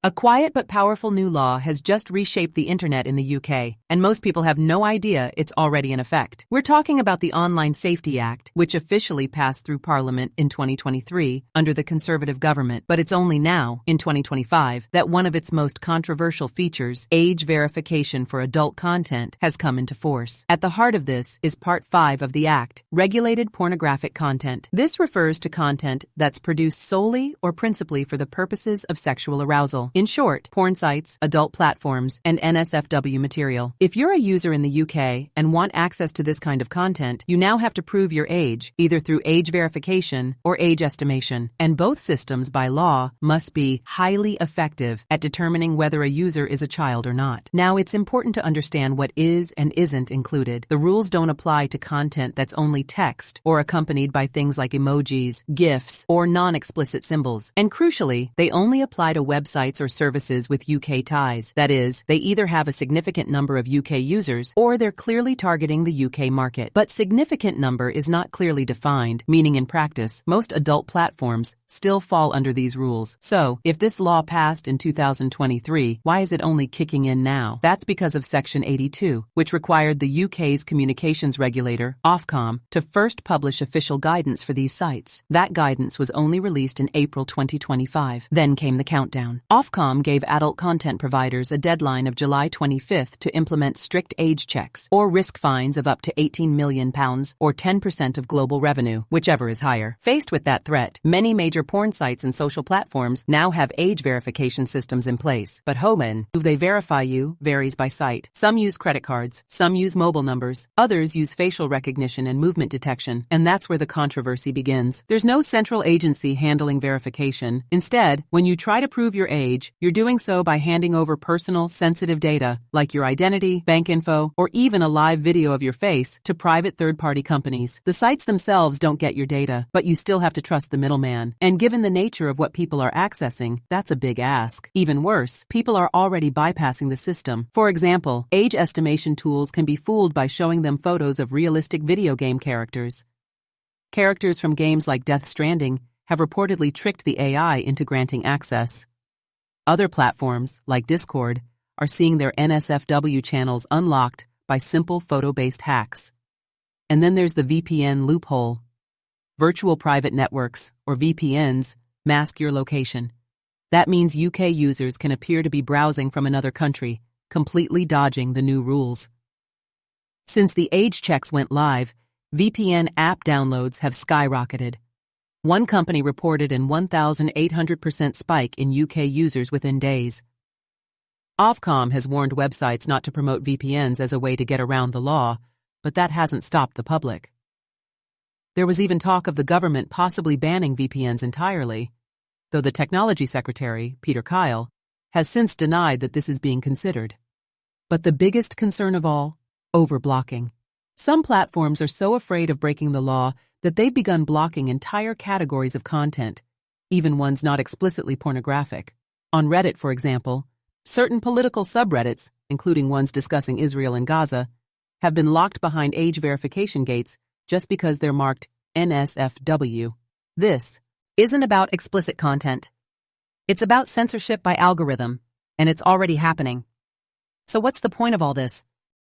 A quiet but powerful new law has just reshaped the internet in the UK, and most people have no idea it's already in effect. We're talking about the Online Safety Act, which officially passed through Parliament in 2023 under the Conservative government, but it's only now, in 2025, that one of its most controversial features, age verification for adult content, has come into force. At the heart of this is Part 5 of the Act, regulated pornographic content. This refers to content that's produced solely or principally for the purposes of sexual arousal. In short, porn sites, adult platforms, and NSFW material. If you're a user in the UK and want access to this kind of content, you now have to prove your age, either through age verification or age estimation. And both systems, by law, must be highly effective at determining whether a user is a child or not. Now, it's important to understand what is and isn't included. The rules don't apply to content that's only text or accompanied by things like emojis, GIFs, or non-explicit symbols. And crucially, they only apply to websites or services with UK ties. That is, they either have a significant number of UK users or they're clearly targeting the UK market. But significant number is not clearly defined, meaning in practice, most adult platforms still fall under these rules. So, if this law passed in 2023, why is it only kicking in now? That's because of Section 82, which required the UK's communications regulator, Ofcom, to first publish official guidance for these sites. That guidance was only released in April 2025. Then came the countdown. Ofcom gave adult content providers a deadline of July 25th to implement strict age checks or risk fines of up to £18 million or 10% of global revenue, whichever is higher. Faced with that threat, many major porn sites and social platforms now have age verification systems in place. But how they verify you varies by site. Some use credit cards, some use mobile numbers, others use facial recognition and movement detection, and that's where the controversy begins. There's no central agency handling verification. Instead, when you try to prove your age, you're doing so by handing over personal, sensitive data, like your identity, bank info, or even a live video of your face, to private third-party companies. The sites themselves don't get your data, but you still have to trust the middleman. And given the nature of what people are accessing, that's a big ask. Even worse, people are already bypassing the system. For example, age estimation tools can be fooled by showing them photos of realistic video game characters. Characters from games like Death Stranding have reportedly tricked the AI into granting access. Other platforms, like Discord, are seeing their NSFW channels unlocked by simple photo-based hacks. And then there's the VPN loophole. Virtual private networks, or VPNs, mask your location. That means UK users can appear to be browsing from another country, completely dodging the new rules. Since the age checks went live, VPN app downloads have skyrocketed. One company reported an 1,800% spike in UK users within days. Ofcom has warned websites not to promote VPNs as a way to get around the law, but that hasn't stopped the public. There was even talk of the government possibly banning VPNs entirely, though the Technology Secretary, Peter Kyle, has since denied that this is being considered. But the biggest concern of all, overblocking. Some platforms are so afraid of breaking the law that they've begun blocking entire categories of content, even ones not explicitly pornographic. On Reddit, for example, certain political subreddits, including ones discussing Israel and Gaza, have been locked behind age verification gates just because they're marked NSFW. This isn't about explicit content. It's about censorship by algorithm, and it's already happening. So what's the point of all this?